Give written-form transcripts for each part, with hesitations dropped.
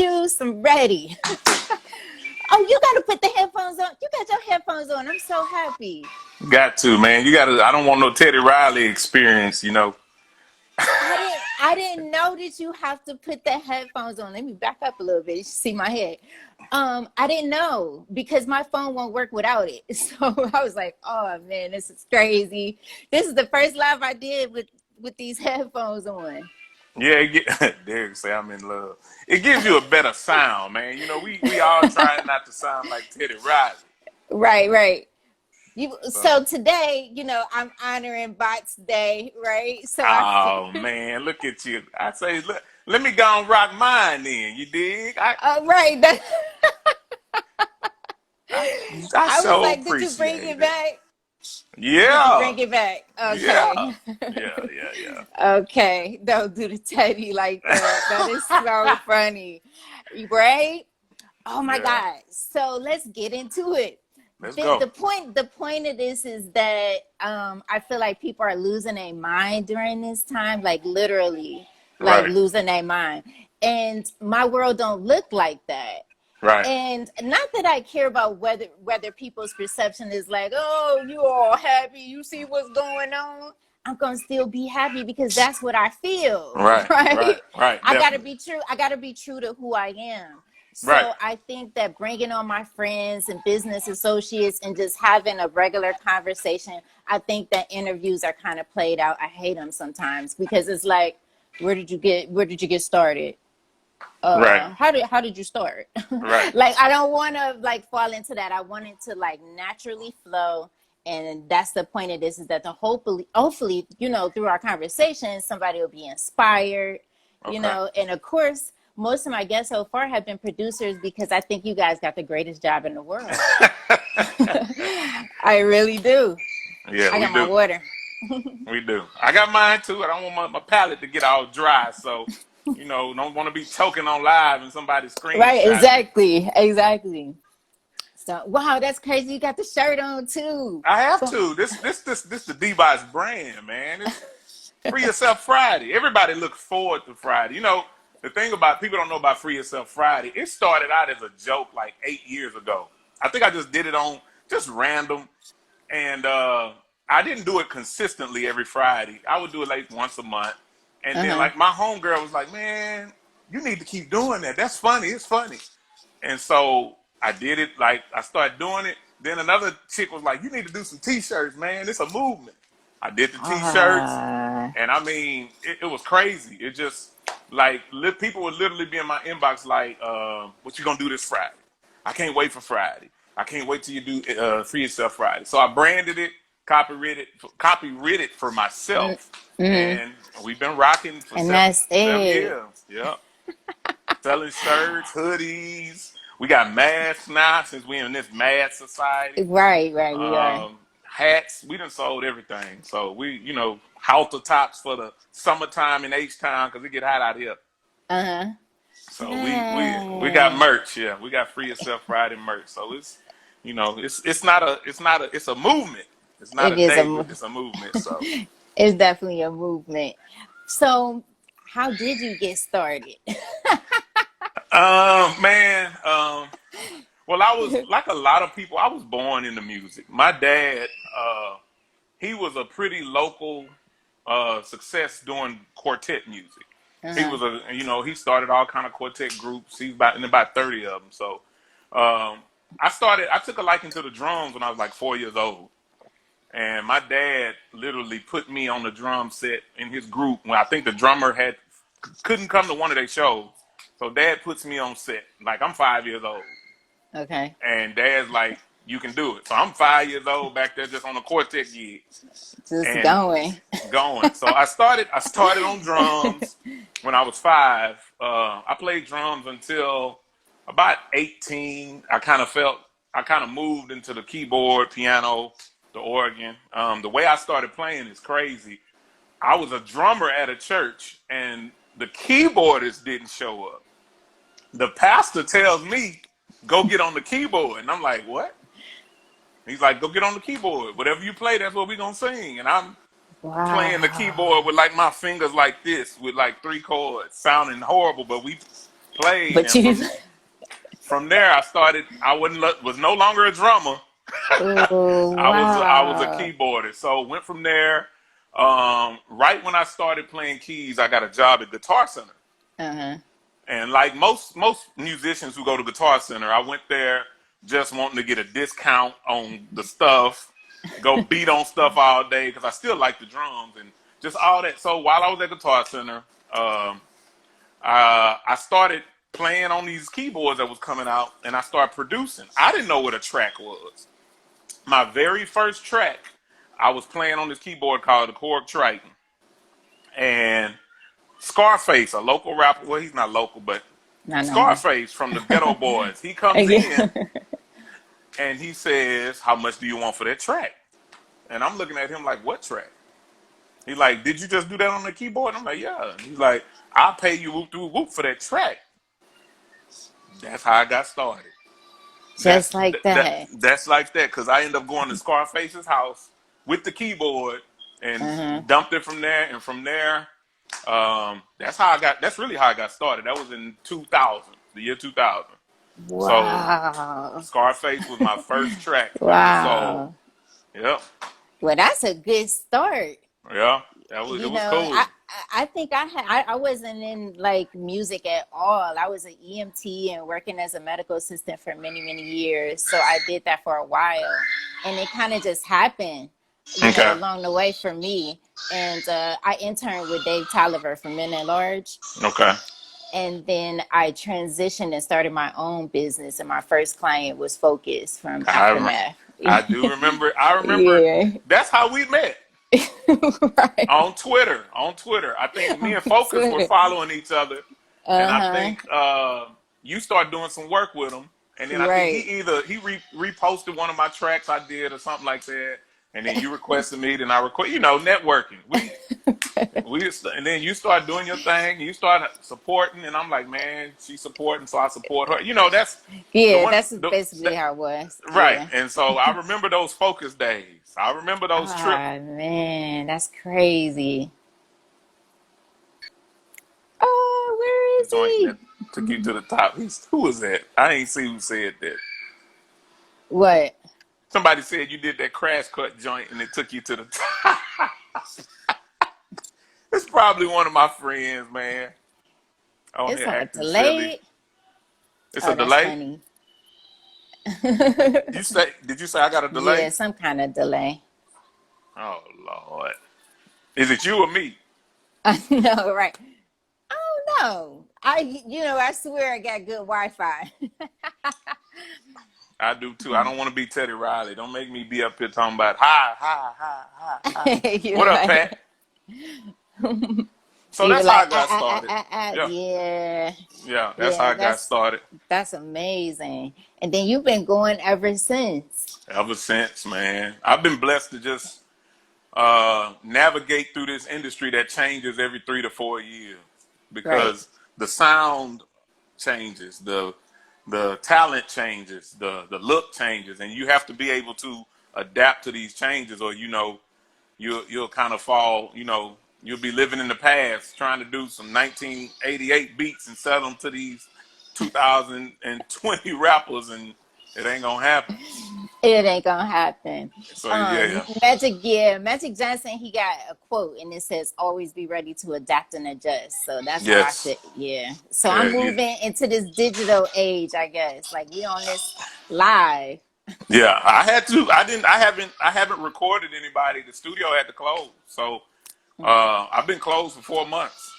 juice. I'm ready. Oh, you got to put the headphones on. You got your headphones on. I'm so happy. Got to, man. You got to. I don't want no Teddy Riley experience, you know. I didn't know that you have to put the headphones on. Let me back up a little bit. You see my head. I didn't know because my phone won't work without it. So I was like, oh man, this is crazy. This is the first live I did with these headphones on. Yeah, Derek say I'm in love. It gives you a better sound, man. You know, we all trying not to sound like Teddy Riley. Right. So today, you know, I'm honoring Bottz Day, right? So man, look at you. I say, look, let me go and rock mine then. You dig? Right. I was like, did you bring it back? Yeah. Did you bring it back? Okay. Yeah. Okay. Don't do the Teddy like that. That is so funny. Right? Oh my God. So let's get into it. Let's go. The point of this is that I feel like people are losing their mind during this time, like literally, like losing their mind. And my world don't look like that. Right. And not that I care about whether people's perception is like, oh, you all happy, you see what's going on. I'm gonna still be happy because that's what I feel. Right. I gotta be true. I gotta be true to who I am. So I think that bringing on my friends and business associates and just having a regular conversation, I think that interviews are kind of played out. I hate them sometimes because it's like, where did you get started? How did you start? Like, I don't want to like fall into that. I want it to like naturally flow. And that's the point of this, is that hopefully, you know, through our conversation, somebody will be inspired, you know, and of course, most of my guests so far have been producers because I think you guys got the greatest job in the world. I really do. Yeah, I got my water. We do. I got mine too. I don't want my palate to get all dry. So, you know, don't want to be choking on live and somebody screaming. Right, exactly. So, wow, that's crazy. You got the shirt on too. I have to. This the D-Bottz brand, man. It's Free Yourself Friday. Everybody looks forward to Friday. You know, the thing about people don't know about Free Yourself Friday, it started out as a joke like 8 years ago. I think I just did it on just random. And I didn't do it consistently every Friday. I would do it like once a month. And then like my homegirl was like, man, you need to keep doing that. That's funny. It's funny. And so I did it. Like I started doing it. Then another chick was like, you need to do some T-shirts, man. It's a movement. I did the T-shirts. And I mean, it was crazy. It just... like people would literally be in my inbox like, what you gonna do this Friday? I can't wait for Friday. I can't wait till you do Free Yourself Friday. So I branded it, copyrighted it for myself. And we've been rocking for seven years. Yep. Selling shirts, hoodies. We got masks now since we're in this mask society. Right, we are. Hats. We done sold everything. So we, you know, halter tops for the summertime in H-Town because it get hot out here. So we got merch. Yeah, we got Free Yourself Friday merch. So it's, you know, it's a movement. It's not a day, but it's a movement. So it's definitely a movement. So how did you get started? Well, I was like a lot of people. I was born into music. My dad, he was a pretty local success doing quartet music. He was he started all kind of quartet groups. He's about 30 of them. So I took a liking to the drums when I was like 4 years old. And my dad literally put me on the drum set in his group when I think the drummer couldn't come to one of their shows. So dad puts me on set. Like I'm 5 years old. Okay. And dad's like, you can do it. So I'm 5 years old back there just on a quartet gig. Just going. So I started on drums when I was 5. I played drums until about 18. I kind of moved into the keyboard, piano, the organ. The way I started playing is crazy. I was a drummer at a church and the keyboardist didn't show up. The pastor tells me, go get on the keyboard. And I'm like, what? He's like, go get on the keyboard. Whatever you play, that's what we're going to sing. And I'm playing the keyboard with like my fingers like this with like 3 chords, sounding horrible. But played, But and you, from there I was no longer a drummer. oh I was a wow. keyboardist. So went from there. Right when I started playing keys, I got a job at Guitar Center. And like most musicians who go to Guitar Center, I went there just wanting to get a discount on the stuff, go beat on stuff all day because I still like the drums and just all that. So while I was at Guitar Center, I started playing on these keyboards that was coming out, and I started producing. I didn't know what a track was. My very first track, I was playing on this keyboard called the Korg Triton, and Scarface, a local rapper, well, he's not local, but Scarface from the Ghetto Boys, he comes in and he says, "How much do you want for that track?" And I'm looking at him like, "What track?" He's like, "Did you just do that on the keyboard?" I'm like, "Yeah." And he's like, "I'll pay you whoop through whoop for that track." That's how I got started. Just like that. That's like that, because I ended up going to Scarface's house with the keyboard and dumped it from there. And from there, that's really how I got started. That was in 2000, the year 2000. Wow. So Scarface was my first track. Wow. So, yep. Well, that's a good start. Yeah, it was cool. I think I wasn't in like music at all. I was an EMT and working as a medical assistant for many, many years. So I did that for a while, and it kind of just happened, you know, along the way for me. And I interned with Dave Tolliver from Men at Large. Okay. And then I transitioned and started my own business, and my first client was Focus from Aftermath. I do remember. I remember. Yeah. That's how we met. Right. On Twitter. I think me and Focus were following each other, and I think you started doing some work with him, and then I think he reposted one of my tracks I did or something like that, and then you requested me, then I request, networking. And then you start doing your thing, you start supporting, and I'm like, man, she's supporting, so I support her. That's basically how it was. Right. Yeah. And so I remember those Focus days. I remember those trips. Oh man, that's crazy. Oh, where is he? That took you to the top. Who was that? I ain't see who said that. What? Somebody said you did that crash cut joint and it took you to the top. It's probably one of my friends, man. It's a delay. It's a delay. Did you say I got a delay? Yeah, some kind of delay. Oh Lord, is it you or me? I know, right? I don't know. I swear I got good Wi-Fi. I do too. I don't want to be Teddy Riley. Don't make me be up here talking about hi. What up, Pat? So that's how I got started. Yeah, that's how I got started. That's amazing. And then you've been going ever since. Ever since, man. I've been blessed to just navigate through this industry that changes every 3 to 4 years, because the sound changes, the talent changes, the look changes, and you have to be able to adapt to these changes, or you'll kind of fall, you'll be living in the past trying to do some 1988 beats and sell them to these 2020 rappers, and it ain't gonna happen. It ain't gonna happen. So Magic Johnson, he got a quote, and it says, "Always be ready to adapt and adjust." So that's how I said, So I'm moving into this digital age, I guess. Like, we on this live. Yeah, I had to. I haven't recorded anybody. The studio had to close, so I've been closed for 4 months.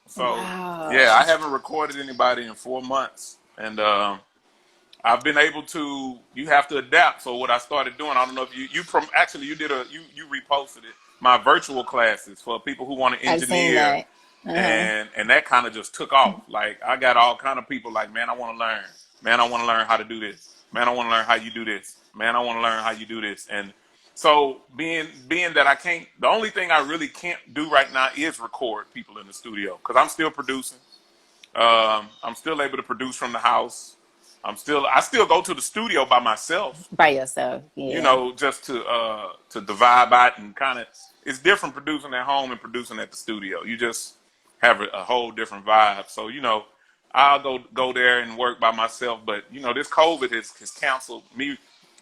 So I haven't recorded anybody in 4 months, and I've been able to. You have to adapt. So what I started doing, I don't know if you reposted it. My virtual classes for people who want to engineer, and that kind of just took off. Like, I got all kind of people like, man, I want to learn. Man, I want to learn how to do this. Man, I want to learn how you do this. Man, I want to learn how you do this. And so being that I can't, the only thing I really can't do right now is record people in the studio, because I'm still producing. I'm still able to produce from the house. I still go to the studio by myself. By yourself, yeah. Just to vibe out, and kind of, it's different producing at home and producing at the studio. You just have a whole different vibe. So, I'll go there and work by myself. But you know, this COVID has canceled me.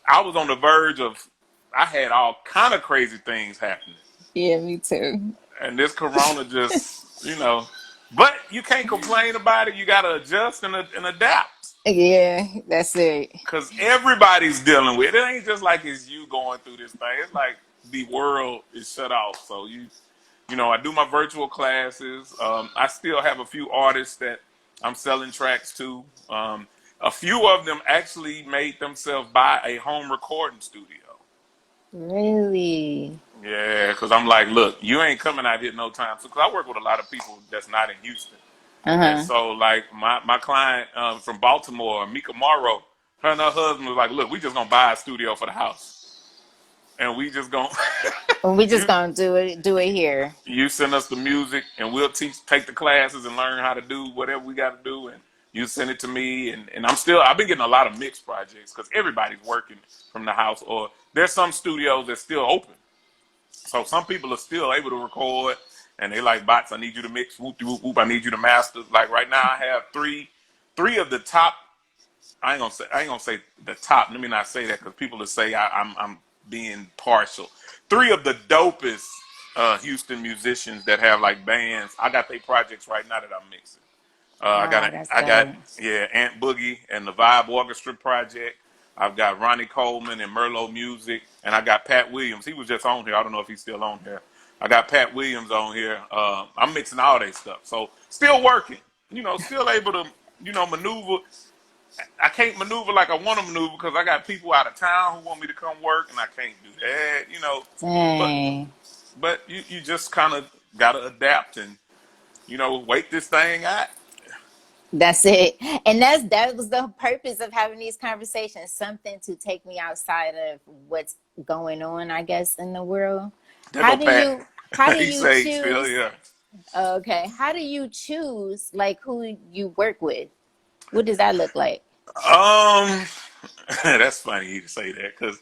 I was on the verge of, I had all kind of crazy things happening. Yeah, me too. And this corona just, you know, but you can't complain about it. You got to adjust and adapt. Yeah, that's it. Because everybody's dealing with it. It ain't just like it's you going through this thing. It's like the world is shut off. So you know, I do my virtual classes. I still have a few artists that I'm selling tracks to. A few of them actually made themselves buy a home recording studio. Really? Yeah, because I'm like, look, you ain't coming out here no time. So, because I work with a lot of people that's not in Houston. And so, like, my client from Baltimore, Mika Morrow, her and her husband was like, look, we just going to buy a studio for the house. And we just going to do it here. You send us the music, and we'll take the classes and learn how to do whatever we got to do. And you send it to me. And I've been getting a lot of mixed projects because everybody's working from the house. Or there's some studios that's still open. So some people are still able to record. And they like, Bottz, I need you to mix, whoop, whoop, whoop, I need you to master. Like right now I have three of the top, I ain't gonna say the top, let me not say that because people will say I'm being partial. 3 of the dopest Houston musicians that have like bands, I got their projects right now that I'm mixing. I got Ant Boogie and the Vibe Orchestra project. I've got Ronnie Coleman and Merlot Music, and I got Pat Williams. He was just on here. I don't know if he's still on here. I got Pat Williams on here. I'm mixing all that stuff. So still working, you know, still able to, you know, maneuver. I can't maneuver like I want to maneuver because I got people out of town who want me to come work, and I can't do that, you know. Dang. But you just kind of got to adapt and, you know, wait this thing out. That's it. And that was the purpose of having these conversations, something to take me outside of what's going on, I guess, in the world. How do you choose? Yeah. Okay. How do you choose like who you work with? What does that look like? That's funny you to say that because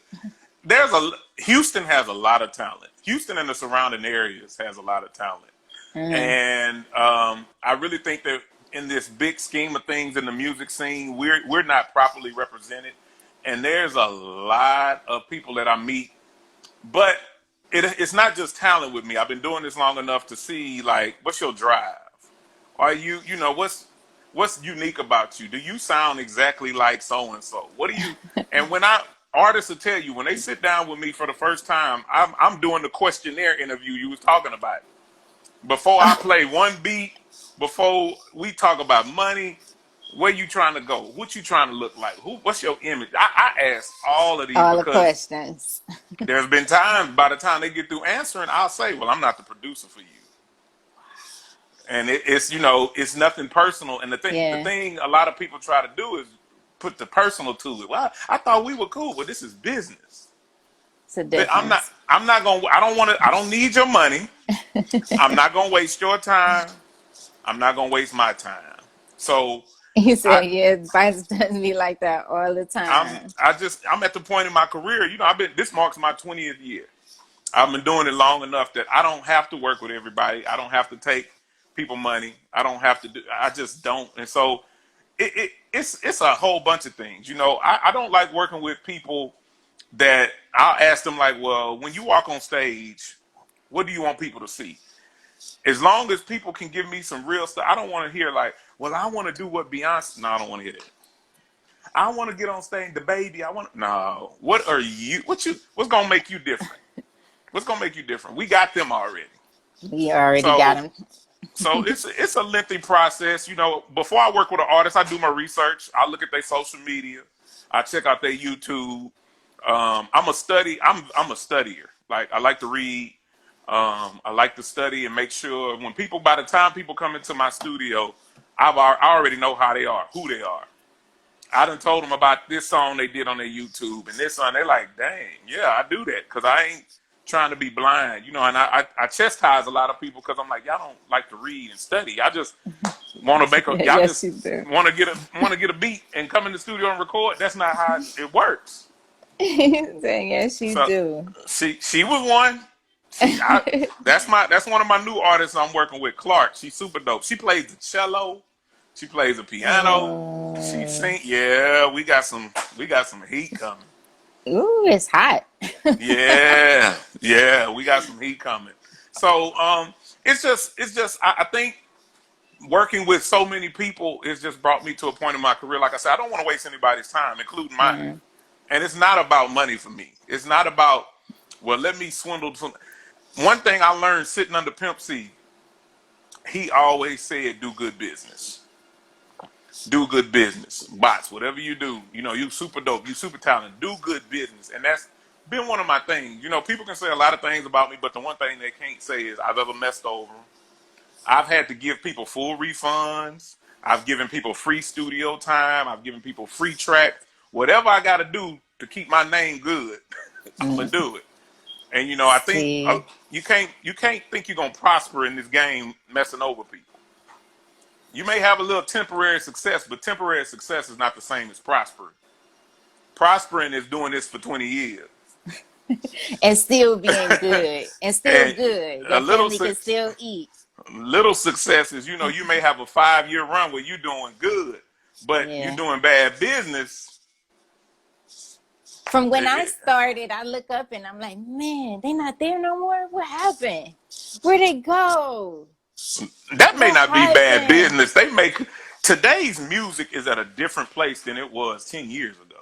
Houston has a lot of talent. Houston and the surrounding areas has a lot of talent. And I really think that in this big scheme of things in the music scene, we're not properly represented. And there's a lot of people that I meet, but it's not just talent with me. I've been doing this long enough to see like, what's your drive? Are you know, what's unique about you? Do you sound exactly like so and so? What do you? And artists will tell you when they sit down with me for the first time, I'm doing the questionnaire interview you was talking about. Before I play one beat, before we talk about money, where you trying to go? What you trying to look like? What's your image? I ask all of these all the questions. There's been times by the time they get through answering, I'll say, well, I'm not the producer for you. And it's, you know, it's nothing personal. And the thing a lot of people try to do is put the personal to it. Well, I thought we were cool, but this is business. It's a difference. I don't need your money. I'm not going to waste your time. I'm not going to waste my time. So you said, advice doesn't be like that all the time. I'm at the point in my career, you know, this marks my 20th year. I've been doing it long enough that I don't have to work with everybody. I don't have to take people money. I just don't. And so it's a whole bunch of things. You know, I don't like working with people that I'll ask them like, well, when you walk on stage, what do you want people to see? As long as people can give me some real stuff, I don't want to hear like, well, I want to do what Beyonce. No, I don't want to hear that. I want to get on stage, the baby. No. What are you? What's gonna make you different? What's gonna make you different? We got them already. We already got them. So it's a lengthy process. You know, before I work with an artist, I do my research. I look at their social media. I check out their YouTube. I'm a studier. Like I like to read. I like to study and make sure by the time people come into my studio, I already know how they are, who they are. I done told them about this song they did on their YouTube and this song. They're like, dang, yeah, I do that because I ain't trying to be blind, you know. And I chastise a lot of people because I'm like, y'all don't like to read and study. I just want to make y'all just want to get a beat and come in the studio and record. That's not how it works. Dang, yes, you do. She was one. That's one of my new artists I'm working with, Clark. She's super dope. She plays the cello, She plays the piano. She sing. Yeah, we got some heat coming. Ooh, it's hot. Yeah, we got some heat coming. So it's just I think working with so many people has just brought me to a point in my career. Like I said, I don't want to waste anybody's time, including mine. And it's not about money for me. It's not about, well, let me swindle some. One thing I learned sitting under Pimp C, he always said, do good business. Do good business. Bottz, whatever you do, you know, you super dope, you super talented, do good business. And that's been one of my things. You know, people can say a lot of things about me, but the one thing they can't say is I've ever messed over them. I've had to give people full refunds. I've given people free studio time. I've given people free tracks. Whatever I got to do to keep my name good, I'm going to do it. And, you know, I think you can't think you're going to prosper in this game messing over people. You may have a little temporary success, but temporary success is not the same as prospering. Prospering is doing this for 20 years. And still being good. And still good. Your family can still eat. Little success is, you know, you may have a 5-year run where you're doing good, but you're doing bad business. From when I started, I look up and I'm like, man, they not there no more? What happened? Where'd they go? That may not be bad business. Today's music is at a different place than it was 10 years ago.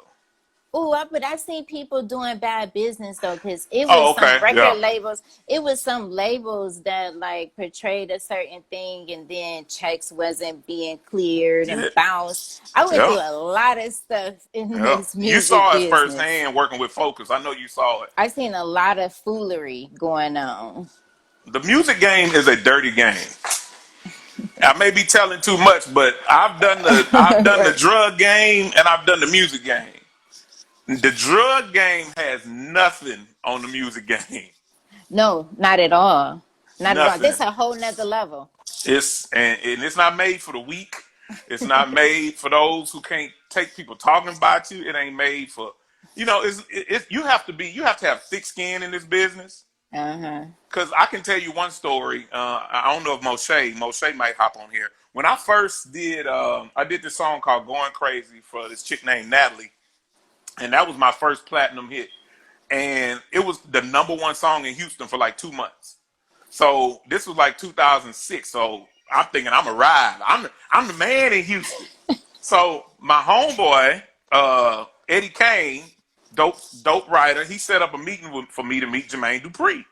Oh, but I've seen people doing bad business though, because it was some record labels. It was some labels that like portrayed a certain thing, and then checks wasn't being cleared and bounced. I went through a lot of stuff in this music. You saw it business firsthand working with Focus. I know you saw it. I've seen a lot of foolery going on. The music game is a dirty game. I may be telling too much, but I've done the drug game and I've done the music game. The drug game has nothing on the music game. No, not at all. Not at all. This is a whole nother level. It's not made for the weak. It's not made for those who can't take people talking about you. It ain't made for, you know, you have to have thick skin in this business. Because I can tell you one story. I don't know if Moshe might hop on here. When I first did, I did this song called Going Crazy for this chick named Natalie. And that was my first platinum hit. And it was the #1 song in Houston for like 2 months. So this was like 2006. So I'm thinking I'm a ride. I'm the man in Houston. So my homeboy, Eddie Kane, dope writer, he set up a meeting for me to meet Jermaine Dupri.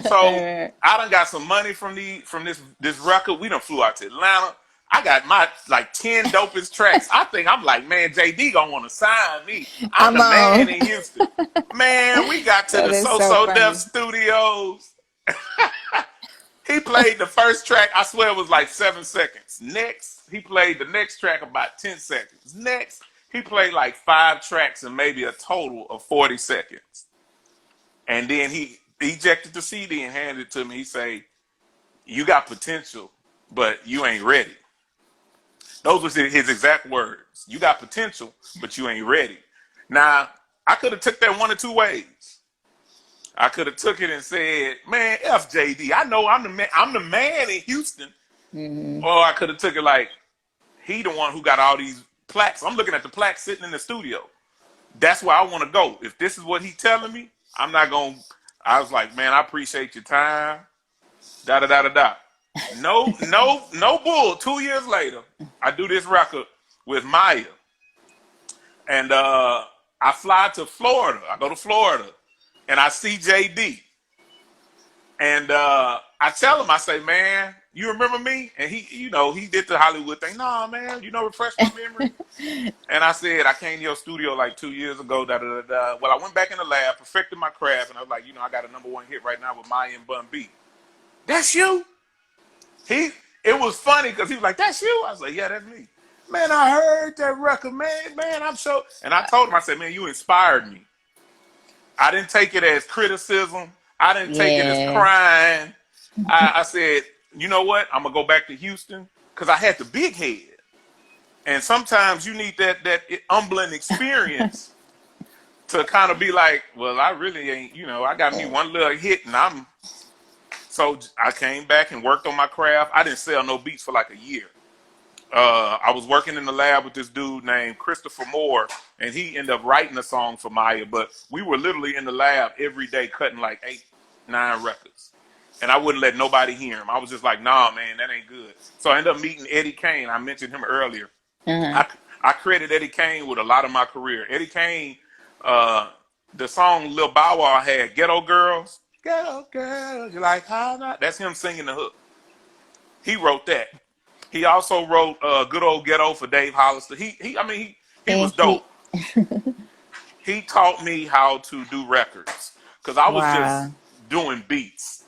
So I done got some money from this record. We done flew out to Atlanta. I got my like 10 dopest tracks. I think I'm like, man, JD gonna want to sign me. I'm the man in Houston. Man, we got to the So Def Studios. He played the first track, I swear it was like 7 seconds. Next, he played the next track about 10 seconds. Next, he played like 5 tracks and maybe a total of 40 seconds. And then he ejected the CD and handed it to me. He say, you got potential, but you ain't ready. Those were his exact words. You got potential, but you ain't ready. Now, I could have took that one or two ways. I could have took it and said, man, F JD. I know I'm the man in Houston. Or I could have took it like, he the one who got all these plaques. I'm looking at the plaques sitting in the studio. That's where I want to go. If this is what he's telling me, I'm not going to. I was like, man, I appreciate your time. Da-da-da-da-da. No bull. 2 years later, I do this record with Maya. And I fly to Florida. I go to Florida. And I see JD. And I tell him, I say, man, you remember me? And he did the Hollywood thing. Nah, man, refresh my memory. And I said, I came to your studio like 2 years ago, da-da-da-da. Well, I went back in the lab, perfected my craft, and I was like, I got a #1 hit right now with Maya and Bun B. That's you? It was funny because he was like, that's you? I was like, yeah, that's me. Man, I heard that record, man, I'm so. And I told him, I said, man, you inspired me. I didn't take it as criticism. I didn't take it as crying. I said, you know what? I'm going to go back to Houston because I had the big head. And sometimes you need that humbling experience to kind of be like, well, I really ain't, I got me one little hit and So I came back and worked on my craft. I didn't sell no beats for like a year. I was working in the lab with this dude named Christopher Moore, and he ended up writing a song for Maya. But we were literally in the lab every day cutting like 8, 9 records. And I wouldn't let nobody hear him. I was just like, nah, man, that ain't good. So I ended up meeting Eddie Kane. I mentioned him earlier. I credited Eddie Kane with a lot of my career. Eddie Kane, the song Lil Bow Wow had, Ghetto Girls, you like how not? That's him singing the hook. He wrote that. He also wrote Good Old Ghetto for Dave Hollister. He was dope. He taught me how to do records because I was just doing beats.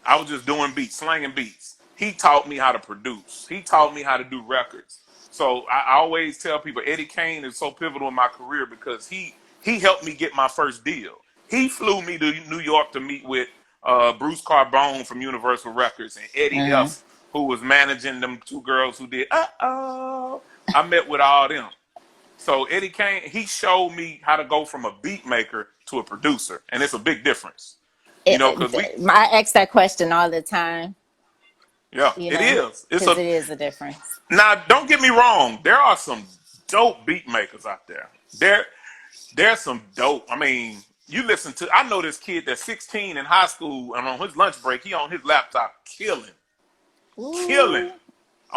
I was just doing beats, slanging beats. He taught me how to produce. He taught me how to do records. So I always tell people Eddie Kane is so pivotal in my career because he helped me get my first deal. He flew me to New York to meet with Bruce Carbone from Universal Records and Eddie F., who was managing them 2 girls who did I met with all them. So Eddie Kane, he showed me how to go from a beat maker to a producer, and it's a big difference. Because I ask that question all the time. Yeah, it is. It is a difference. Now, don't get me wrong. There are some dope beat makers out there. There's some dope. I mean, you listen to. I know this kid that's 16 in high school, and on his lunch break, he on his laptop killing. Can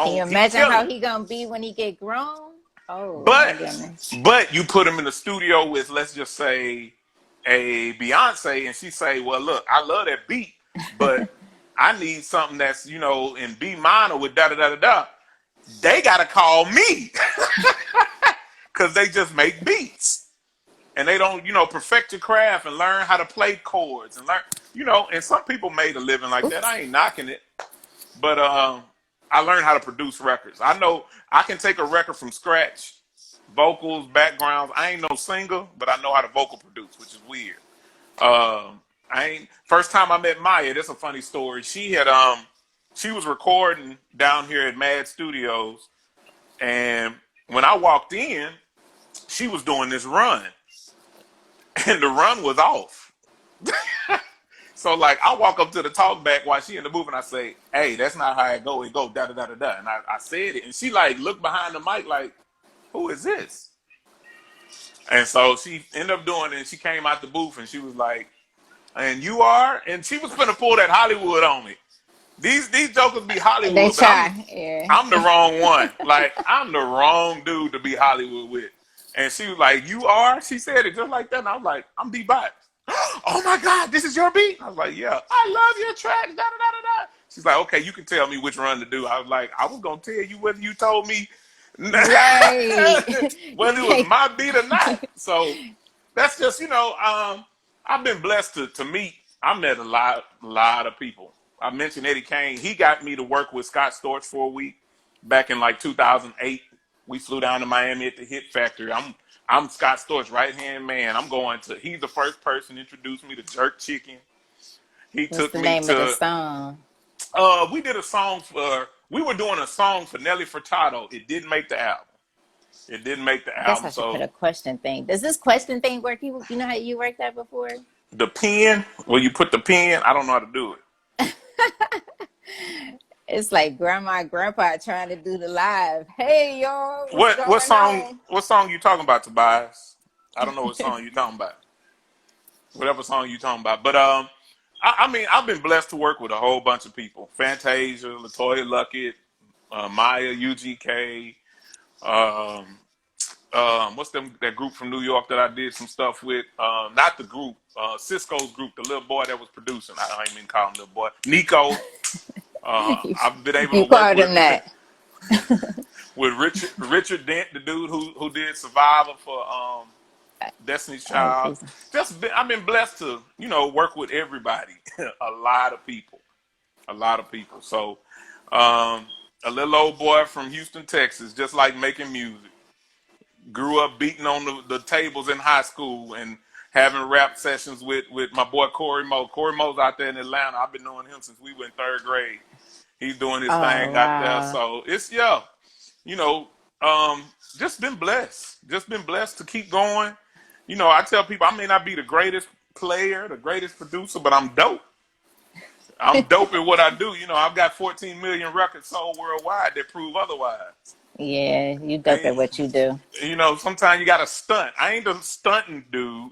you imagine how he gonna be when he get grown? Oh, but you put him in the studio with, let's just say, a Beyonce, and she say, well, look, I love that beat, but I need something that's, in B minor with da-da-da-da-da. They got to call me because they just make beats. And they don't, perfect your craft and learn how to play chords and learn, and some people made a living like that. I ain't knocking it. But I learned how to produce records. I know I can take a record from scratch. Vocals, backgrounds. I ain't no singer, but I know how to vocal produce, which is weird. First time I met Maya, that's a funny story. She was recording down here at Mad Studios, and when I walked in, she was doing this run, and the run was off. So I walk up to the talk back while she in the booth, and I say, "Hey, that's not how it go. It go da da da da da." And I said it, and she looked behind the mic like, who is this? And so she ended up doing it, and she came out the booth, and she was like, and you are? And she was finna pull that Hollywood on me. These jokers be Hollywood, but I'm the wrong one. I'm the wrong dude to be Hollywood with. And she was like, you are? She said it just like that, and I was like, I'm D-Bottz. Oh my God, this is your beat? I was like, yeah. I love your track, da-da-da-da-da. She's like, okay, you can tell me which run to do. I was like, I was going to tell you whether you told me right. whether it was my beat or not. So that's just, I've been blessed to meet. I met a lot of people. I mentioned Eddie Kane. He got me to work with Scott Storch for a week back in 2008. We flew down to Miami at the Hit Factory. I'm Scott Storch's right-hand man. He's the first person to introduce me to Jerk Chicken. What's the name of the song? We were doing a song for Nelly Furtado. It didn't make the album. I guess I should put a question thing. Does this question thing work? You know how you worked that before? The pen, where you put the pen, I don't know how to do it. It's like grandma and grandpa trying to do the live. Hey, y'all. What song you talking about, Tobias? I don't know what song you talking about. Whatever song you talking about. But I've been blessed to work with a whole bunch of people. Fantasia, LaToya Luckett, Maya, UGK. What's that group from New York that I did some stuff with? Not the group, Cisco's group, the little boy that was producing. I don't even call him little boy. Nico. I've been able to work with that. with Richard Dent, the dude who did Survivor for Destiny's Child. I've been blessed to work with everybody. a lot of people. So a little old boy from Houston, Texas, just like making music. Grew up beating on the tables in high school and having rap sessions with my boy Corey Moe. Corey Moe's out there in Atlanta. I've been knowing him since we were in 3rd grade. He's doing his thing out there. So it's, just been blessed. Just been blessed to keep going. I tell people I may not be the greatest player, the greatest producer, but I'm dope. I'm dope at what I do. You know, I've got 14 million records sold worldwide that prove otherwise. Yeah, you dope at what you do. You know, sometimes you gotta stunt. I ain't a stunting dude,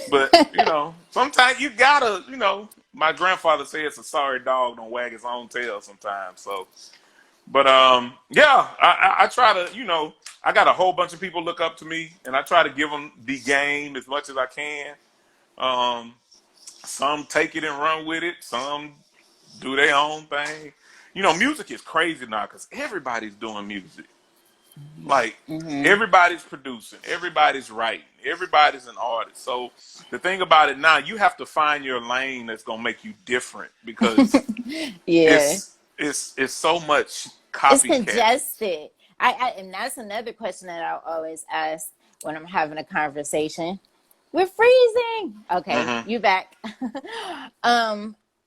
but you know, sometimes you gotta. You know, my grandfather said it's a sorry dog don't wag his own tail sometimes. So, but yeah, I try to. You know, I got a whole bunch of people look up to me, and I try to give them the game as much as I can. Some take it and run with it. Some do their own thing. You know, music is crazy now because everybody's doing music. Like, everybody's producing, everybody's writing, everybody's an artist. So the thing about it now, you have to find your lane that's gonna make you different because it's so much copycat. It's congested. And that's another question that I always ask when I'm having a conversation. We're freezing. Okay, you back.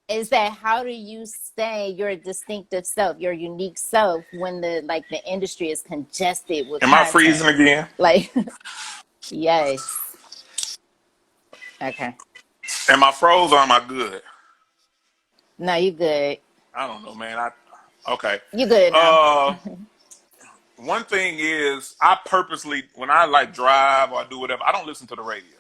Is that how do you stay your distinctive self, your unique self, when the industry is congested with Am I freezing again? Like, yes. Okay. Am I froze or am I good? No, you good. I don't know, man. Okay. You good now. One thing is, I purposely, when I drive or I do whatever, I don't listen to the radio.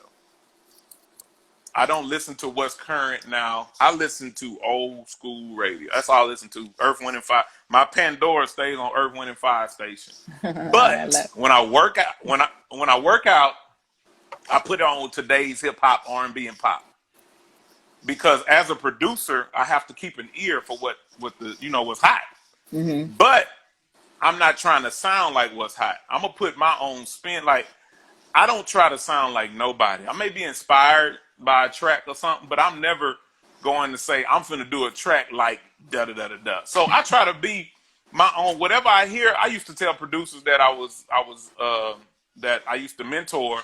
I don't listen to what's current now. I listen to old school radio. That's all I listen to. Earth, Wind, and Fire. My Pandora stays on Earth, Wind, and Fire station. But when I work out, when I work out, I put on today's hip hop, R&B, and pop. Because as a producer, I have to keep an ear for what the what's hot. But I'm not trying to sound like what's hot. I'm gonna put my own spin. Like, I don't try to sound like nobody. I may be inspired by a track or something, but I'm never going to say I'm finna do a track like da da da da da. So I try to be my own. Whatever I hear, I used to tell producers that that I used to mentor,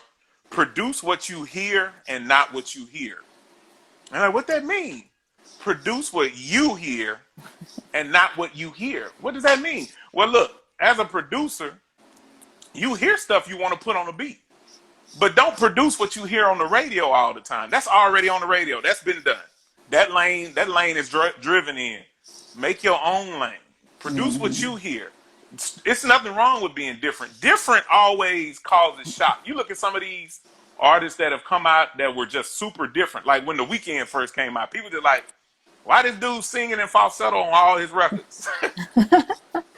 produce what you hear and not what you hear. And I'm like, what that mean? Produce what you hear and not what you hear. What does that mean? Well, look, as a producer, you hear stuff you want to put on a beat. But don't produce what you hear on the radio all the time. That's already on the radio. That's been done. That lane is driven in. Make your own lane. Produce what you hear. It's nothing wrong with being different. Different always causes shock. You look at some of these artists that have come out that were just super different. Like when The Weeknd first came out, people just like, why this dude singing in falsetto on all his records?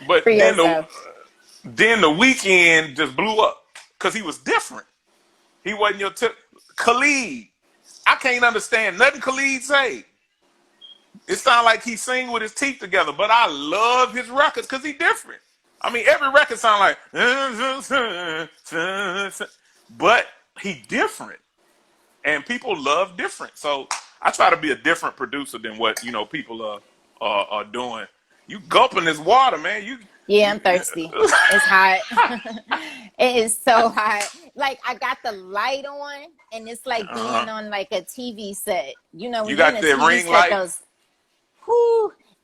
But then the Weeknd just blew up because he was different. He wasn't your Khalid. I can't understand nothing Khalid say. It sounds like he sing with his teeth together, but I love his records because he's different. I mean, every record sound like, but he different, and people love different. So I try to be a different producer than what people are doing. You gulping this water, man. Yeah, I'm thirsty. It's hot. It is so hot. Like, I got the light on, and it's like being on like a TV set. You know, when you got that ring light.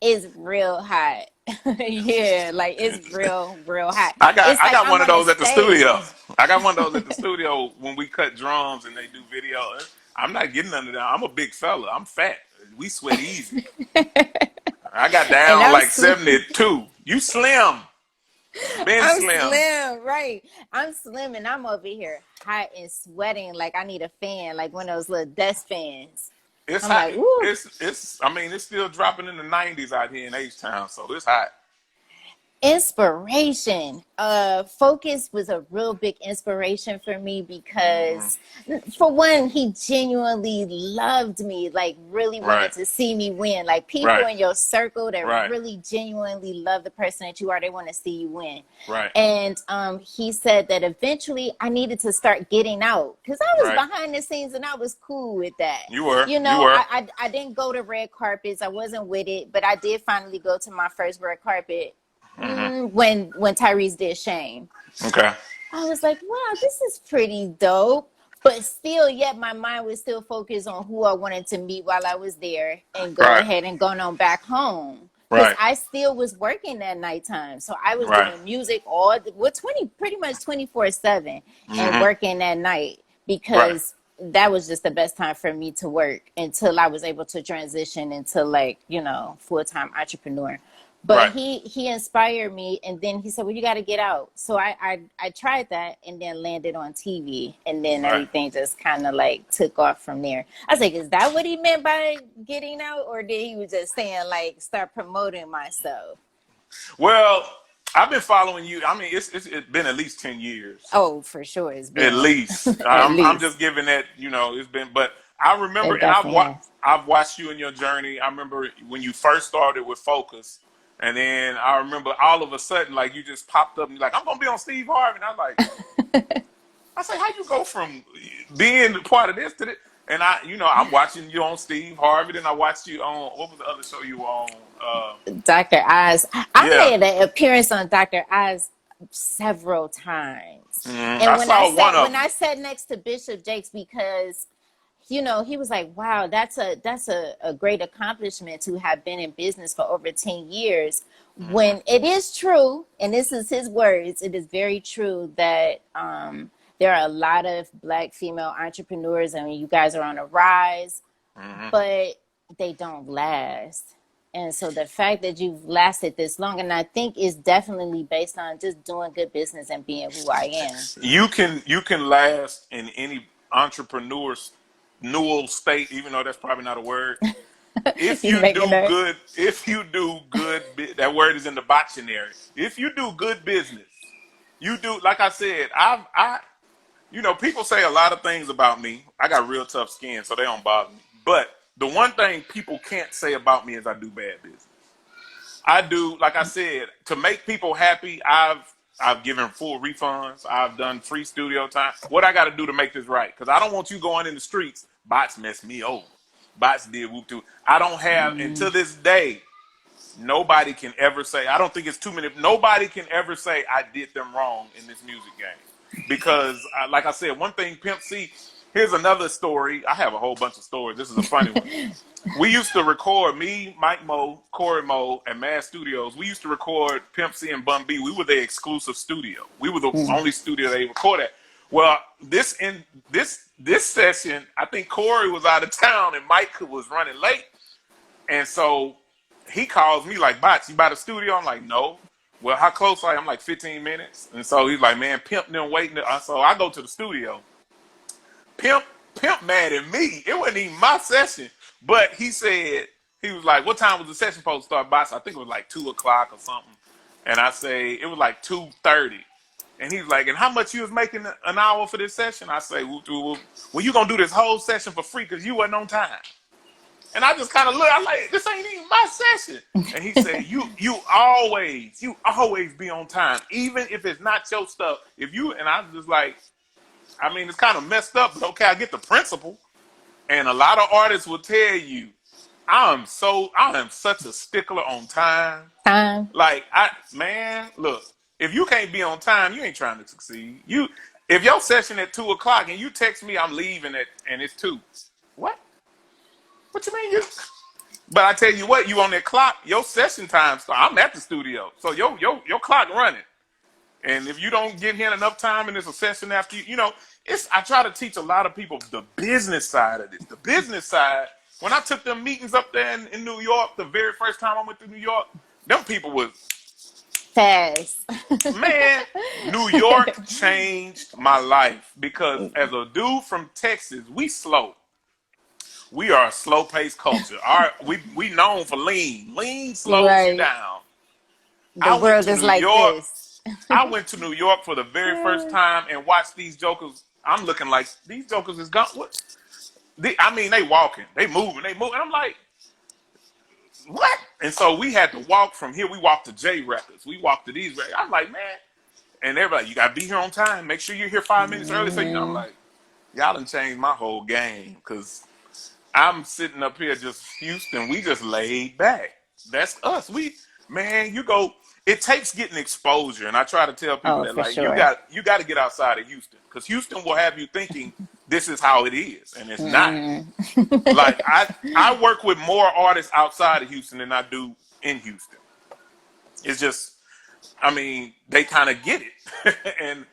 It's real hot. Yeah, like it's real hot. I got one of those at the studio. I got one of those at the studio when we cut drums and they do video. I'm not getting under that. I'm a big fella. I'm fat. We sweat easy. I got down like 72. You slim. I'm slim, right. I'm slim and I'm over here hot and sweating like I need a fan, like one of those little desk fans. It's hot. Like, it's still dropping in the 90s out here in H-Town, so it's hot. Inspiration. Focus was a real big inspiration for me because, for one, he genuinely loved me, like really wanted to see me win. Like people in your circle that really genuinely love the person that you are, they want to see you win. Right. And he said that eventually I needed to start getting out because I was behind the scenes and I was cool with that. You were. I didn't go to red carpets. I wasn't with it, but I did finally go to my first red carpet. When Tyrese did Shame. Okay. I was like, wow, this is pretty dope. But still, yet my mind was still focused on who I wanted to meet while I was there and go ahead and go on back home. Because I still was working at nighttime. So I was doing music pretty much 24/7 and working at night because that was just the best time for me to work until I was able to transition into like, you know, full-time entrepreneur. But he inspired me, and then he said, well, you got to get out. So I tried that and then landed on TV, and then everything just kind of like took off from there. I was like, is that what he meant by getting out? Or did he was just saying like, start promoting myself? Well, I've been following you. I mean, it's been at least 10 years. Oh, for sure. It's been. At least. I'm just giving that, you know, it's been, but I remember, and I've watched you in your journey. I remember when you first started with Focus, and then I remember all of a sudden, like, you just popped up and you're like, I'm going to be on Steve Harvey. And I'm like, I say, how you go from being part of this to this? And I'm watching you on Steve Harvey, and I watched you on, what was the other show you were on? Dr. Oz. I made an appearance on Dr. Oz several times. And when I sat next to Bishop Jakes, because, you know, he was like, wow, that's a great accomplishment to have been in business for over 10 years. When it is true, and this is his words, it is very true that there are a lot of Black female entrepreneurs. I mean, you guys are on a rise, but they don't last. And so the fact that you've lasted this long, and I think is definitely based on just doing good business and being who I am. You can last in any entrepreneurial state, even though that's probably not a word. If you do good, that word is in the dictionary. If you do good business, you do, like I said, you know, people say a lot of things about me. I got real tough skin, so they don't bother me. But the one thing people can't say about me is I do bad business. I do, like I said, to make people happy, I've given full refunds. I've done free studio time. What I got to do to make this right? Because I don't want you going in the streets. Bottz messed me over. Bottz did whoop too. I don't have, and to this day, nobody can ever say, I don't think it's too many, nobody can ever say I did them wrong in this music game. Because, like I said, one thing Pimp C, here's another story. I have a whole bunch of stories. This is a funny one. We used to record, me, Mike Mo, Corey Mo, and Mad Studios. We used to record Pimp C and Bun B. We were their exclusive studio. We were the only studio they recorded at. Well, this session, I think Corey was out of town and Mike was running late. And so he calls me like, Bottz, you by the studio? I'm like, no. Well, how close are you? I'm like 15 minutes. And so he's like, man, Pimp them waiting. So I go to the studio. Pimp mad at me. It wasn't even my session. But he said, he was like, what time was the session supposed to start, Bottz? I think it was like 2 o'clock or something. And I say, it was like 2:30. And he's like, and how much you was making an hour for this session? I say, well, you going to do this whole session for free because you wasn't on time. And I just kind of look, I'm like, this ain't even my session. And he said, you always be on time, even if it's not your stuff. And I was just like, I mean, it's kind of messed up, but okay, I get the principle. And a lot of artists will tell you, I am such a stickler on time. Like, look, if you can't be on time, you ain't trying to succeed. If your session at 2 o'clock and you text me, I'm leaving and it's 2. What? What you mean But I tell you what, you on that clock, your session time start. I'm at the studio, so your clock running. And if you don't get here enough time and it's a session after you know, I try to teach a lot of people the business side of this. The business side, when I took them meetings up there in New York, the very first time I went to New York, them people was fast. Man, New York changed my life because as a dude from Texas, we slow. We are a slow-paced culture. We known for lean. Lean slows you down. The world is like this. I went to New York for the very first time and watched these jokers. I'm looking like, these jokers is gone. What? They walking. They moving. I'm like, what? And so we had to walk from here. We walked to J Records. We walked to these records. I'm like, man. And they're like, you got to be here on time. Make sure you're here 5 minutes early. So, I'm like, y'all done changed my whole game because I'm sitting up here just Houston. We just laid back. That's us. It takes getting exposure. And I try to tell people that, like, you got to get outside of Houston because Houston will have you thinking this is how it is. And it's not. Like, I work with more artists outside of Houston than I do in Houston. It's just, I mean, they kind of get it. And,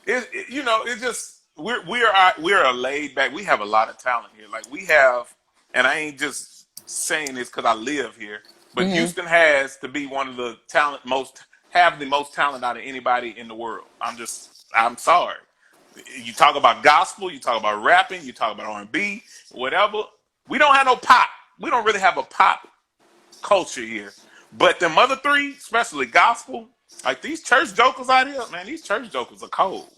it's just, we're a laid back. We have a lot of talent here. Like we have, and I ain't just saying this because I live here, but Houston has to be one of the the most talent out of anybody in the world. I'm sorry. You talk about gospel, you talk about rapping, you talk about R&B, whatever. We don't have no pop. We don't really have a pop culture here. But them other three, especially gospel, like these church jokers out here, man, these church jokers are cold.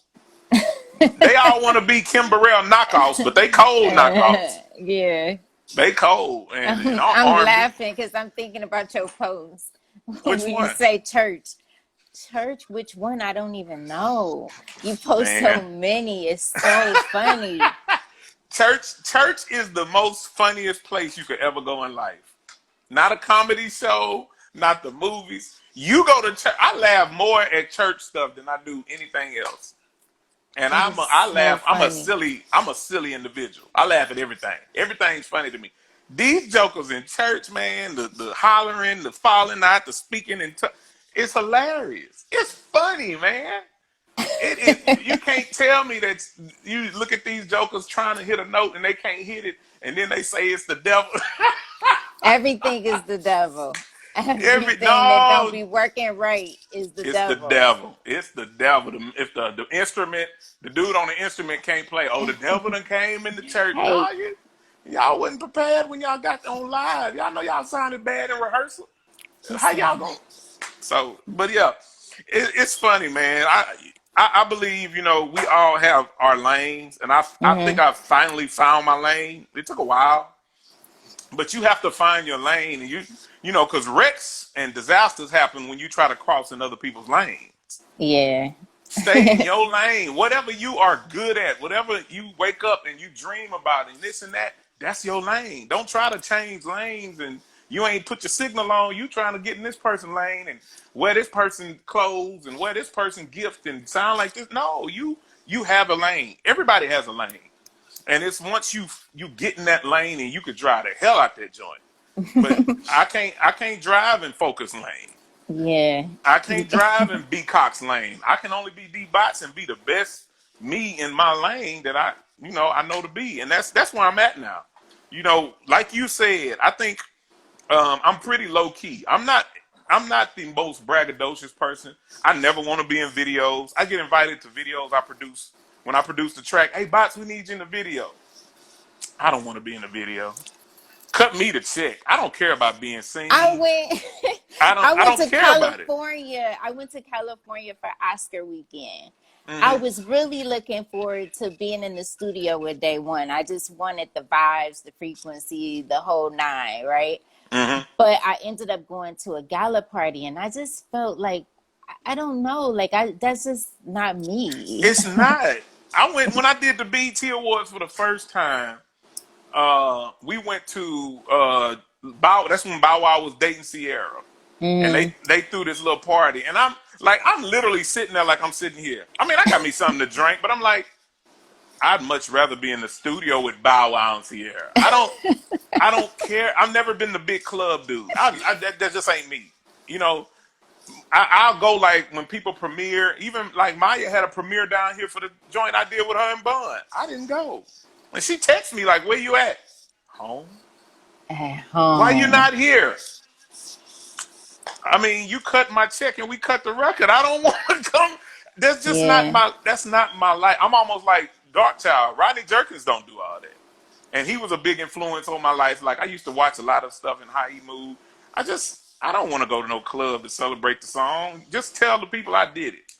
They all want to be Kim Burrell knockoffs, but they cold knockoffs. Yeah. They cold. And I'm laughing because I'm thinking about your post. Which when one? You say church. Church, which one? I don't even know. You post so many. It's so funny. Church is the most funniest place you could ever go in life. Not a comedy show, not the movies. You go to church. I laugh more at church stuff than I do anything else. And I laugh. I'm a silly individual. I laugh at everything. Everything's funny to me. These jokers in church, man, the hollering, the falling out, the speaking it's hilarious. It's funny, man. You can't tell me that you look at these jokers trying to hit a note and they can't hit it, and then they say it's the devil. Everything is the devil. Everything that don't be working right is the devil. It's the devil. It's the devil. If the instrument, the dude on the instrument can't play, the devil done came in the church. Hey. Y'all wasn't prepared when y'all got on live. Y'all know y'all sounded bad in rehearsal. How y'all going? So, but yeah, it's funny, man. I believe, we all have our lanes, and I think I finally found my lane. It took a while, but you have to find your lane, and because wrecks and disasters happen when you try to cross in other people's lanes. Yeah. Stay in your lane. Whatever you are good at, whatever you wake up and you dream about and this and that, that's your lane. Don't try to change lanes and you ain't put your signal on. You trying to get in this person's lane and wear this person's clothes and wear this person's gift and sound like this. No, you have a lane. Everybody has a lane. And it's once you get in that lane and you could drive the hell out that joint. But I can't drive in Focus lane. Yeah. I can't drive in B Cox lane. I can only be D Bottz and be the best me in my lane that I know to be. And that's where I'm at now. Like you said, I think I'm pretty low key. I'm not the most braggadocious person. I never want to be in videos. I get invited to videos I produce. When I produce the track, hey Bottz, we need you in the video. I don't want to be in the video. Cut me the check. I don't care about being seen. I went to California. I went to California for Oscar weekend. I was really looking forward to being in the studio with Day One. I just wanted the vibes, the frequency, the whole nine, right? But I ended up going to a gala party, and I just felt like, I don't know, like that's just not me. It's not. When I did the BET Awards for the first time. We went to that's when Bow Wow was dating Sierra, and they threw this little party, and I'm literally sitting there like I'm sitting here. I mean, I got me something to drink, but I'm like, I'd much rather be in the studio with Bow Wow and Sierra. I don't care. I've never been the big club dude. That just ain't me. I'll go like when people premiere. Even like Maya had a premiere down here for the joint I did with her and Bun. I didn't go. And she texts me like, where you at? Home. At home. Why you not here? I mean, you cut my check and we cut the record. I don't want to come. That's just not my life. I'm almost like Darkchild. Rodney Jerkins don't do all that. And he was a big influence on my life. Like I used to watch a lot of stuff and how he moved. I don't want to go to no club to celebrate the song. Just tell the people I did it.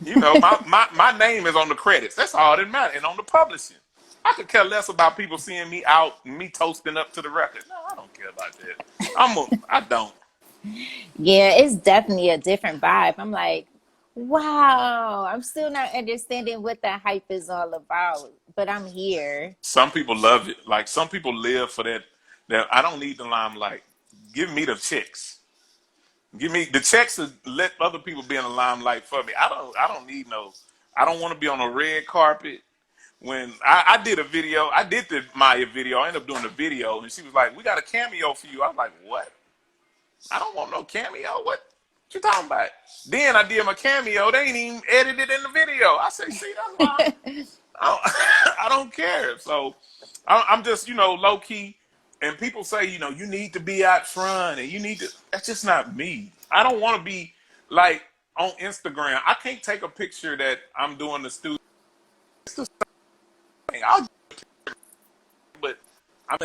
My name is on the credits. That's all that matters. And on the publishing. I could care less about people seeing me out and me toasting up to the record. No, I don't care about that. I don't. Yeah, it's definitely a different vibe. I'm like, wow, I'm still not understanding what the hype is all about, but I'm here. Some people love it. Like some people live for that I don't need the limelight. Give me the checks. Give me the checks to let other people be in the limelight for me. I don't need no. I don't want to be on a red carpet. When I did a video, I did the Maya video. I ended up doing the video, and she was like, "We got a cameo for you." I was like, "What? I don't want no cameo. What you talking about?" Then I did my cameo. They ain't even edited in the video. I say, "See, that's why I don't care. So I'm just, low key. And people say, you need to be out front and you need to. That's just not me. I don't want to be like on Instagram. I can't take a picture that I'm doing the studio. It's the same thing. But I'm.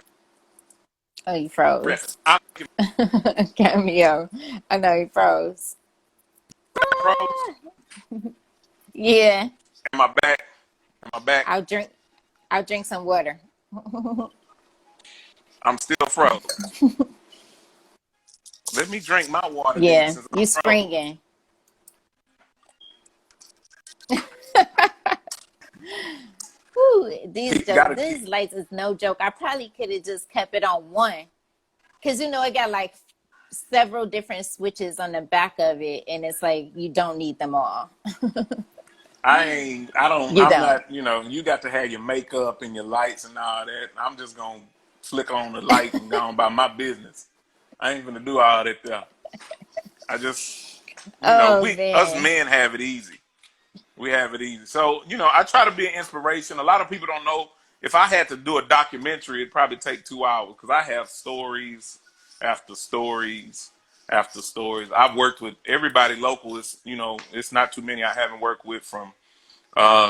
Oh, you froze. Cameo. I know you froze. Yeah. Am I back? I'll drink some water. I'm still froze. Let me drink my water. Yeah, you springing. Whew, these lights is no joke. I probably could have just kept it on one. Because, it got like several different switches on the back of it. And it's like, you don't need them all. I'm not, you got to have your makeup and your lights and all that. I'm just going to flick on the light and go on by my business. I ain't going to do all that there. I just, us men have it easy. We have it easy. So, I try to be an inspiration. A lot of people don't know. If I had to do a documentary, it'd probably take 2 hours because I have stories after stories after stories. I've worked with everybody local. It's not too many I haven't worked with, from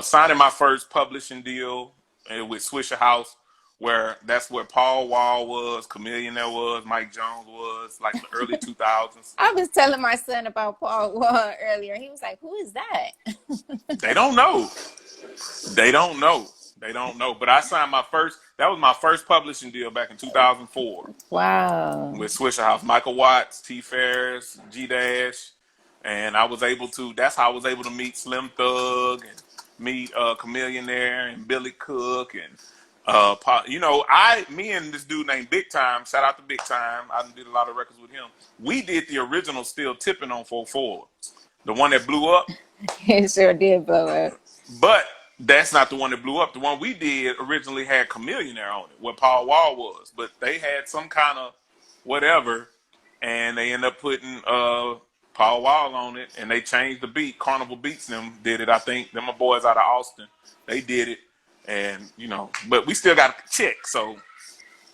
signing my first publishing deal with Swisher House, that's where Paul Wall was, Chameleon there was, Mike Jones was, like the early 2000s. I was telling my son about Paul Wall earlier. He was like, who is that? They don't know. But I signed that was my first publishing deal back in 2004. Wow. With Swisher House, Michael Watts, T. Ferris, G Dash. And that's how I was able to meet Slim Thug and meet Chameleon there and Billy Cook and me and this dude named Big Time, shout out to Big Time. I did a lot of records with him. We did the original Still Tipping on 4/4, the one that blew up. It sure did blow up. But that's not the one that blew up. The one we did originally had Chameleon there on it, where Paul Wall was. But they had some kind of whatever, and they ended up putting Paul Wall on it, and they changed the beat. Carnival Beats them did it, I think. Them my boys out of Austin. They did it. And, but we still got a check, so.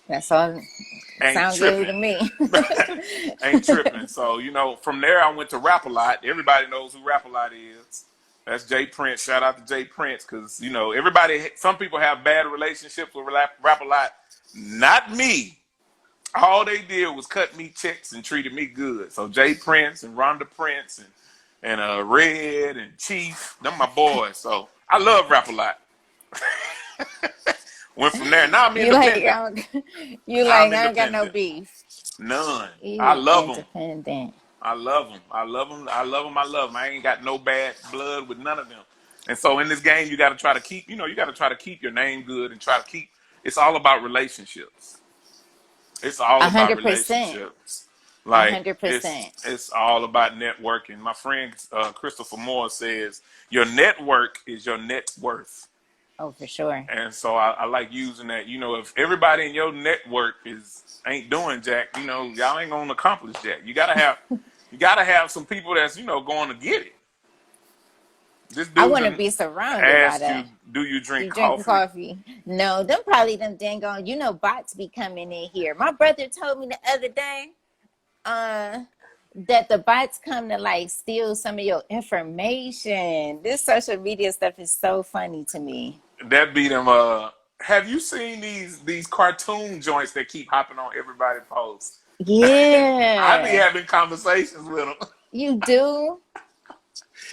That's all. Sounds good to me. Ain't tripping. So, from there I went to Rap-A-Lot. Everybody knows who Rap-A-Lot is. That's Jay Prince. Shout out to Jay Prince, because, some people have bad relationships with Rap-A-Lot. Not me. All they did was cut me checks and treated me good. So Jay Prince and Rhonda Prince and Red and Chief, them my boys. So I love Rap-A-Lot. Went from there. Now I'm independent. I don't got no beef. None. I love them. I love them. I ain't got no bad blood with none of them. And so in this game, you got to try to keep, your name good and try to keep. It's all about relationships. It's all 100%. About relationships. Like 100%. It's all about networking. My friend Christopher Moore says, your network is your net worth. Oh, for sure. And so I like using that. If everybody in your network ain't doing jack, y'all ain't gonna accomplish jack. You gotta have some people that's going to get it. I want to be surrounded by that. Do you drink coffee? No, them probably them dang on. Bots be coming in here. My brother told me the other day that the bots come to steal some of your information. This social media stuff is so funny to me. That be them. Have you seen these cartoon joints that keep hopping on everybody's posts? Yeah. I be having conversations with them. You do?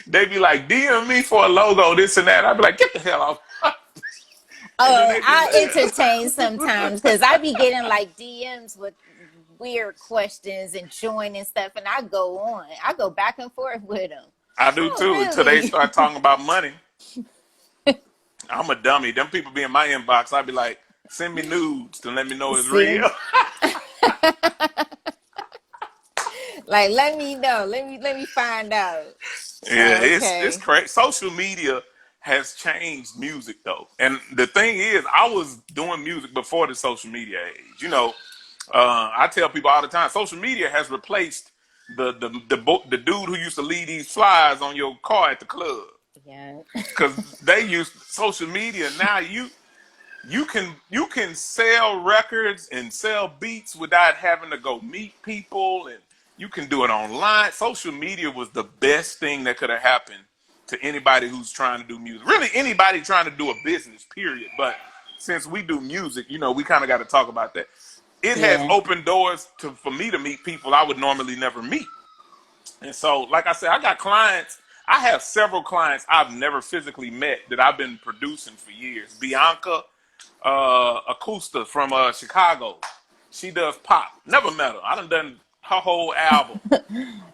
They be like, DM me for a logo, this and that. I be like, get the hell off. I entertain sometimes because I be getting DMs with weird questions and joining stuff, and I go back and forth with them. I do too, really? Until they start talking about money. I'm a dummy. Them people be in my inbox. I be like, send me nudes to let me know it's real. Let me know. Let me find out. Yeah, okay. It's crazy. Social media has changed music though, and the thing is, I was doing music before the social media age. I tell people all the time, social media has replaced the dude who used to leave these flyers on your car at the club. Yeah. Because they use social media now. You can sell records and sell beats without having to go meet people, and you can do it online. Social media was the best thing that could have happened to anybody who's trying to do music. Really, anybody trying to do a business, period. But since we do music, we kind of got to talk about that. It has opened doors for me to meet people I would normally never meet. And so, like I said, I got clients. I have several clients I've never physically met that I've been producing for years. Bianca Acosta from Chicago. She does pop. Never met her. I done her whole album.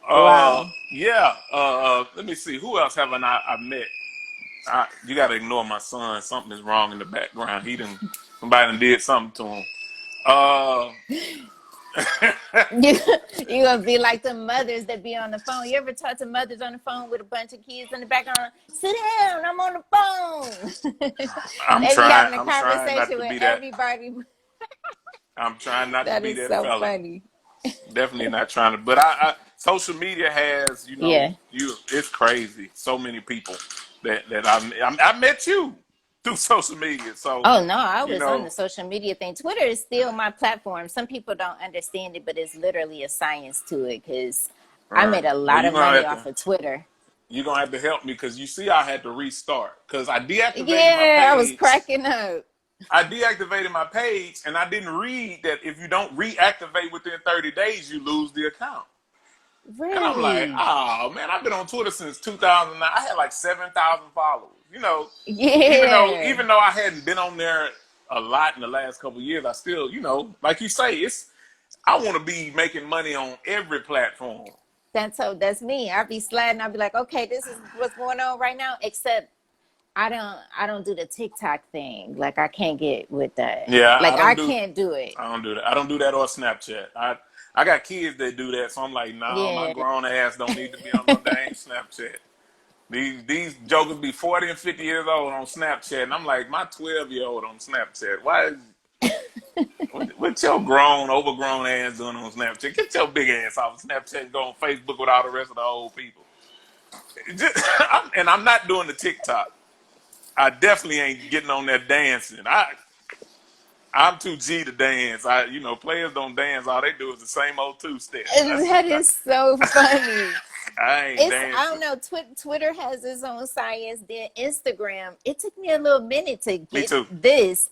Wow. Yeah. Let me see. Who else haven't I met? You got to ignore my son. Something is wrong in the background. Somebody done did something to him. You gonna be like the mothers that be on the phone. You ever talk to mothers on the phone with a bunch of kids in the background? Sit down, I'm on the phone. I'm trying not conversation to be with that. everybody. I'm trying not to be that so fella. Funny. Definitely not trying to. But I social media has, it's crazy. So many people that I met you through social media. So oh no, I was on the social media thing. Twitter is still my platform. Some people don't understand it, but it's literally a science to it because I made a lot of money off of Twitter. You're gonna have to help me because you see I had to restart because I deactivated my page. Yeah, I was cracking up. I deactivated my page and I didn't read that if you don't reactivate within 30 days, you lose the account. Really? And I'm like, oh man, I've been on Twitter since 2009. I had like 7,000 followers. Yeah. Even though I hadn't been on there a lot in the last couple of years, I still, like you say, I want to be making money on every platform. That's me. I'll be sliding. I'll be like, okay, this is what's going on right now. Except I don't do the TikTok thing. Like I can't get with that. Yeah, like I can't do it. I don't do that. I don't do that or Snapchat. I got kids that do that, so I'm like, no, my grown ass don't need to be on no dang Snapchat. These jokers be 40 and 50 years old on Snapchat, and I'm like, my 12-year-old on Snapchat. Why what your overgrown ass doing on Snapchat? Get your big ass off of Snapchat and go on Facebook with all the rest of the old people. And I'm not doing the TikTok. I definitely ain't getting on there dancing. I'm too G to dance. Players don't dance. All they do is the same old two-step. That is so funny. I ain't dancing. I don't know. Twitter has its own science. Then Instagram. It took me a little minute to get this.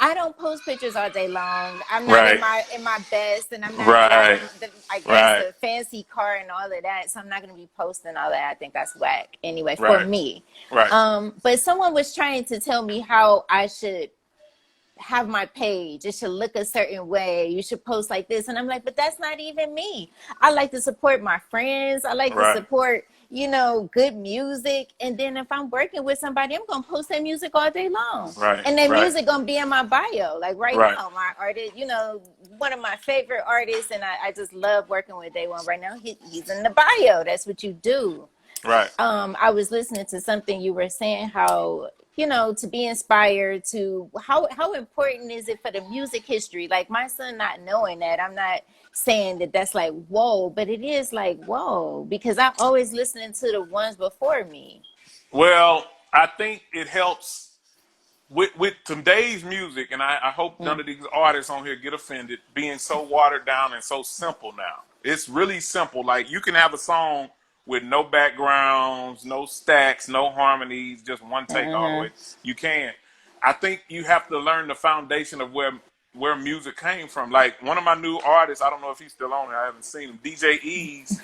I don't post pictures all day long. I'm not in my best, and I'm not driving the fancy car and all of that. So I'm not going to be posting all that. I think that's whack. Anyway, for me. Right. But someone was trying to tell me how I should have my page. It should look a certain way. You should post like this. And I'm like, but that's not even me. I like to support my friends. I like to support, good music. And then if I'm working with somebody, I'm going to post their music all day long. Right. And their music going to be in my bio. Like now, my artist, one of my favorite artists, and I just love working with Davion right now. He's in the bio. That's what you do. Right. I was listening to something you were saying how, to be inspired to how important is it for the music history? Like my son not knowing that, I'm not saying that that's like, whoa, but it is like, whoa, because I'm always listening to the ones before me. Well, I think it helps with today's music, and I hope none of these artists on here get offended, being so watered down and so simple now. It's really simple. Like you can have a song with no backgrounds, no stacks, no harmonies, just one take all the way. You can. I think you have to learn the foundation of where music came from. Like one of my new artists, I don't know if he's still on here, I haven't seen him, DJ Ease.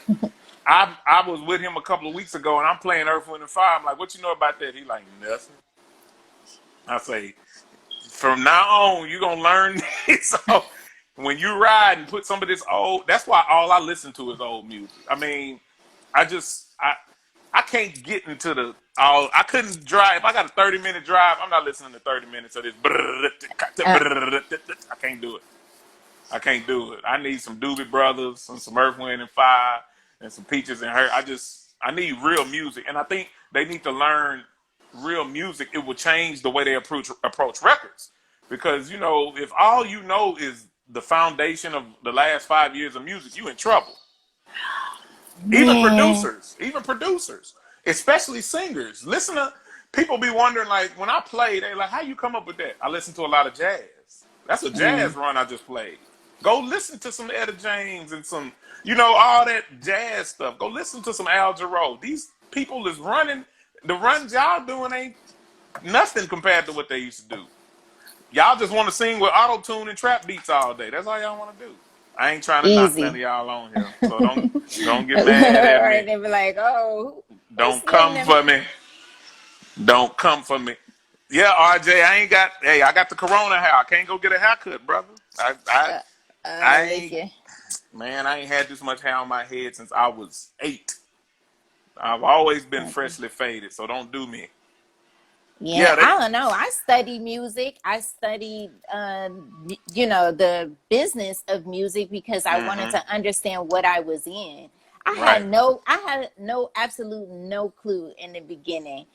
I was with him a couple of weeks ago and I'm playing Earth, Wind & Fire. I'm like, what you know about that? He like, nothing. I say, from now on, you're going to learn this. So when you ride and put some of this old, that's why all I listen to is old music. I mean, I can't get into I couldn't drive. If I got a 30-minute drive, I'm not listening to 30 minutes of this. I can't do it. I need some Doobie Brothers and some Earth, Wind & Fire and some Peaches and Her. I need real music. And I think they need to learn real music. It will change the way they approach records. Because, if all you know is the foundation of the last 5 years of music, you in trouble. Even producers. especially singers. Listen to people be wondering, like, when I play, they like, how you come up with that? I listen to a lot of jazz. That's a jazz run I just played. Go listen to some Etta James and some, all that jazz stuff. Go listen to some Al Jarreau. These people is running. The runs y'all doing ain't nothing compared to what they used to do. Y'all just want to sing with auto-tune and trap beats all day. That's all y'all want to do. I ain't trying to knock none of y'all on here. So don't get mad at me. Right, they be like, oh. Don't come for me. Don't come for me. Yeah, RJ, I got the corona hair. I can't go get a haircut, brother. I ain't had this much hair on my head since I was 8. I've always been freshly faded, so don't do me. Yeah, I don't know. I studied music. I studied, the business of music because I wanted to understand what I was in. I had absolute no clue in the beginning.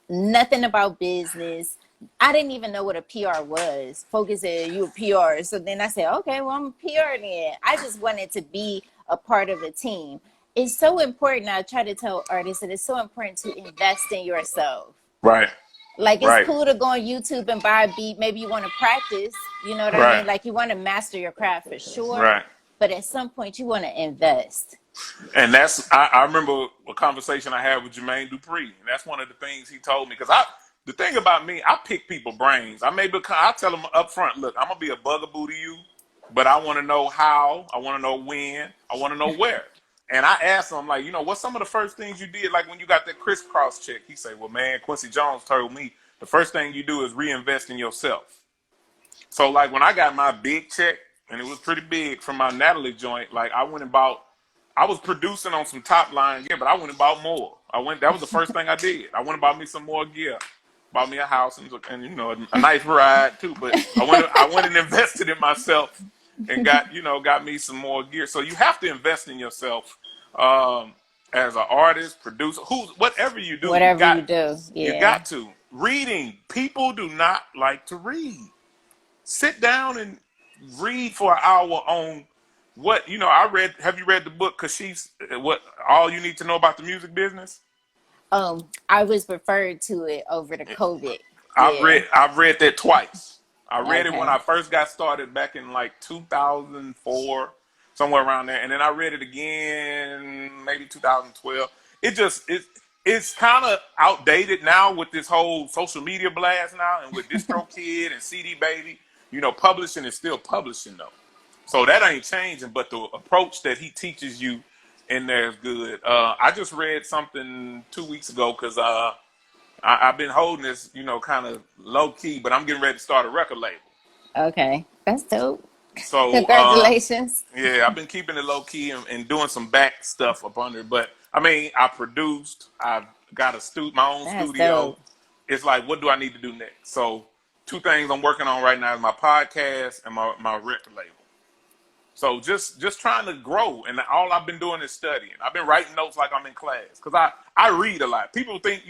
Nothing about business. I didn't even know what a PR was. Focus said, you a PR. So then I said, okay, well, I'm a PR then. I just wanted to be a part of a team. It's so important. I try to tell artists that it's so important to invest in yourself. Right. Like, it's cool to go on YouTube and buy a beat. Maybe you want to practice. You know what I mean? Like, you want to master your craft for sure. Right. But at some point, you want to invest. And that's, I remember a conversation I had with Jermaine Dupri. And that's one of the things he told me. Because the thing about me, I pick people's brains. I tell them up front, look, I'm going to be a bugaboo to you. But I want to know how. I want to know when. I want to know where. And I asked him, like, what's some of the first things you did, like when you got that crisscross check? He said, well, man, Quincy Jones told me the first thing you do is reinvest in yourself. So, like, when I got my big check, and it was pretty big from my Natalie joint, like, I was producing on some top line gear, but I went and bought more. That was the first thing I did. I went and bought me some more gear. Bought me a house and a nice ride, too. But I went and invested in myself. And got me some more gear. So you have to invest in yourself as an artist, producer, whatever you do. You got to. Reading. People do not like to read. Sit down and read for an hour on what, have you read the book Kashif's, what All You Need to Know About the Music Business? I was referred to it over the COVID. I've read that twice. I read it when I first got started back in like 2004, somewhere around there. And then I read it again, maybe 2012. It's kind of outdated now with this whole social media blast now and with DistroKid and CD Baby. Publishing is still publishing though. So that ain't changing, but the approach that he teaches you in there is good. I just read something 2 weeks ago because I've been holding this, kind of low key, but I'm getting ready to start a record label. Okay, that's dope. So congratulations. I've been keeping it low key and doing some back stuff up under. But I mean, I produced. I've got my own studio. Dope. It's like, what do I need to do next? So 2 things I'm working on right now is my podcast and my record label. So just trying to grow, and all I've been doing is studying. I've been writing notes like I'm in class because I read a lot. People think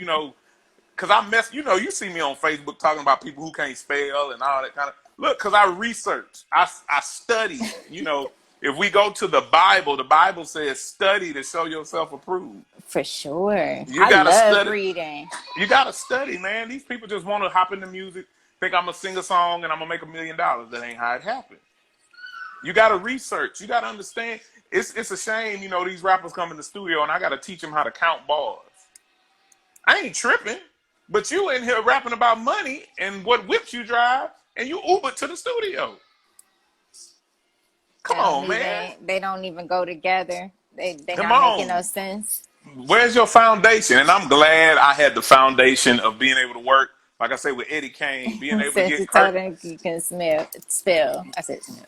because you see me on Facebook talking about people who can't spell and all that kind of. Look, because I research, I study. If we go to the Bible says study to show yourself approved. For sure. I love study. Reading. You got to study, man. These people just want to hop into music, think I'm going to sing a song and I'm going to make $1 million. That ain't how it happened. You got to research. You got to understand. It's a shame, these rappers come in the studio and I got to teach them how to count bars. I ain't tripping. But you in here rapping about money and what whips you drive, and you Uber to the studio. Come on, man. They don't even go together. They're not making no sense. Where's your foundation? And I'm glad I had the foundation of being able to work, like I say, with Eddie Kane, being able to get hurt. You can spell. I said smell.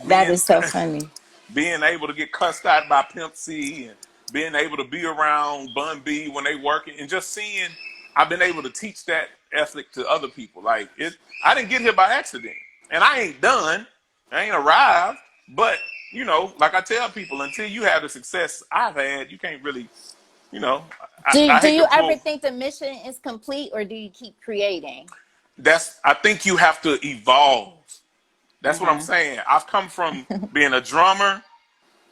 That is so funny. Being able to get cussed out by Pimp C and being able to be around Bun B when they working and just seeing I've been able to teach that ethic to other people. Like I didn't get here by accident, and I ain't done. I ain't arrived. But like I tell people, until you have the success I've had, you can't really, Do you ever think the mission is complete, or do you keep creating? I think you have to evolve. That's what I'm saying. I've come from being a drummer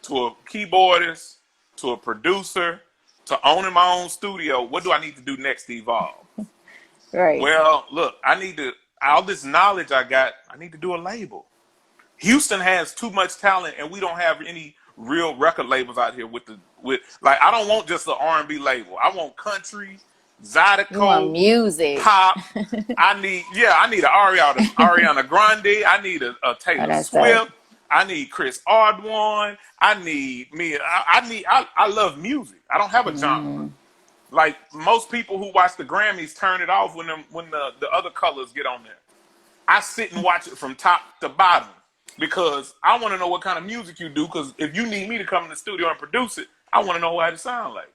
to a keyboardist to a producer to owning my own studio, what do I need to do next to evolve? Right. Well, look, all this knowledge I got, I need to do a label. Houston has too much talent, and we don't have any real record labels out here with like, I don't want just an R&B label. I want country, Zydeco, music, pop. I need an Ariana Grande. I need a Taylor Swift. I need Chris Ardwan. I love music. I don't have a genre. Like most people who watch the Grammys turn it off when the other colors get on there. I sit and watch it from top to bottom because I want to know what kind of music you do. Because if you need me to come in the studio and produce it, I want to know what it sounds like.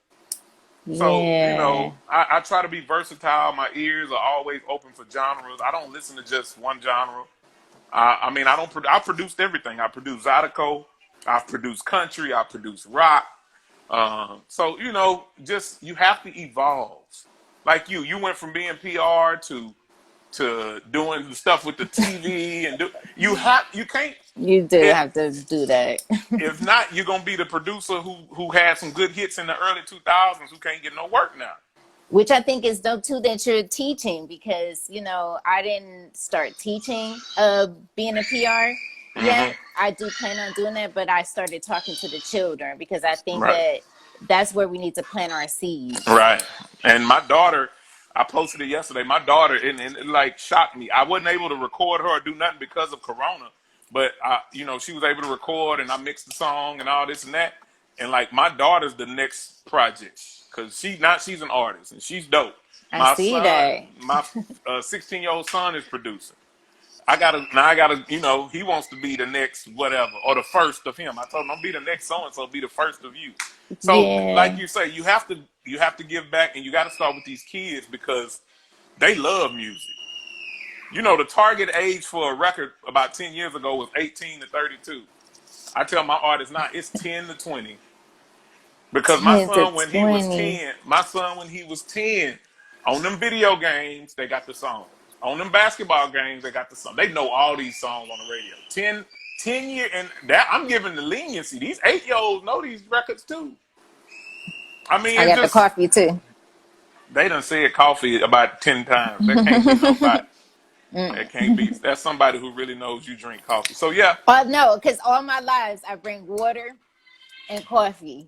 So, I try to be versatile. My ears are always open for genres. I don't listen to just one genre. I produced everything. I produced Zydeco. I've produced country. I produced rock. So, you have to evolve. Like you went from being PR to doing the stuff with the TV and you can't. You do have to do that. If not, you're gonna be the producer who had some good hits in the early 2000s who can't get no work now. Which I think is dope too that you're teaching, because I didn't start teaching being a PR yet. I do plan on doing that, but I started talking to the children because I think that's where we need to plant our seeds. Right. And my daughter, I posted it yesterday. My daughter, and it like shocked me. I wasn't able to record her or do nothing because of Corona, but she was able to record, and I mixed the song and all this and that. And like my daughter's the next project because she's an artist and she's dope. I see that. My 16-year-old son is producing. I gotta, he wants to be the next whatever or the first of him. I told him, don't be the next so and so, be the first of you. So like you say, you have to give back, and you got to start with these kids because they love music. The target age for a record about 10 years ago was 18 to 32. I tell my artists now it's 10 to 20. Because my son when he was 10, on them video games, they got the song. On them basketball games, they got the song. They know all these songs on the radio. 10 years, and that I'm giving the leniency. These 8-year-olds know these records too. I got the coffee too. They done said coffee about 10 times. That can't be nobody. That can't be. That's somebody who really knows you drink coffee. So yeah. No, because all my lives I bring water and coffee,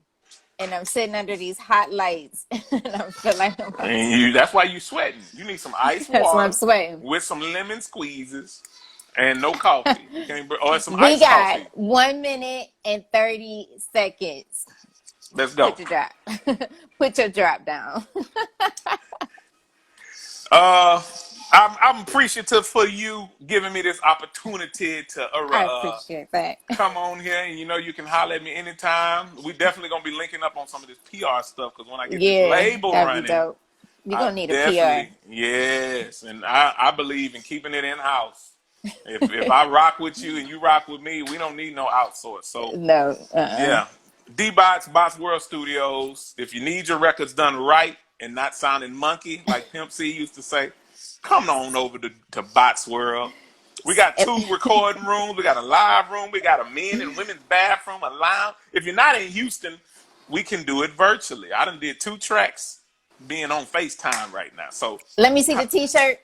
and I'm sitting under these hot lights, and I feel like that's why you sweating. You need some ice water. That's why I'm sweating. With some lemon squeezes and no coffee. Or some iced coffee. We got 1 minute and 30 seconds. Let's go. Put your drop down. I'm appreciative for you giving me this opportunity to I appreciate that. Come on here, and you can holler at me anytime. We definitely gonna be linking up on some of this PR stuff because when I get this label running, you're gonna need a PR. Yes, and I believe in keeping it in house. If I rock with you and you rock with me, we don't need no outsource. So no, yeah. Bottz World Studios. If you need your records done right and not sounding monkey, like Pimp C used to say, come on over to Bottz World. We got 2 recording rooms. We got a live room. We got a men and women's bathroom, a lounge. If you're not in Houston, we can do it virtually. I done did 2 tracks being on FaceTime right now. So let me see the T-shirt.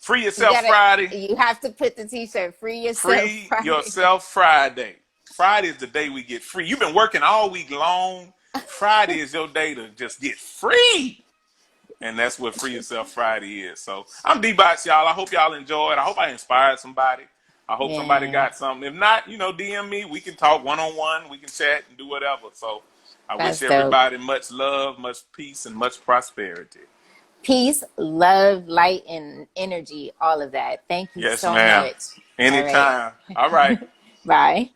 Free Yourself Friday. You have to put the T-shirt. Free Yourself Friday. Friday is the day we get free. You've been working all week long. Friday is your day to just get free. And that's what Free Yourself Friday is. So I'm D-Bottz, y'all. I hope y'all enjoyed. I hope I inspired somebody. I hope somebody got something. If not, DM me. We can talk one-on-one. We can chat and do whatever. So I wish everybody much love, much peace, and much prosperity. Peace, love, light, and energy. All of that. Thank you so much. Anytime. All right. Bye.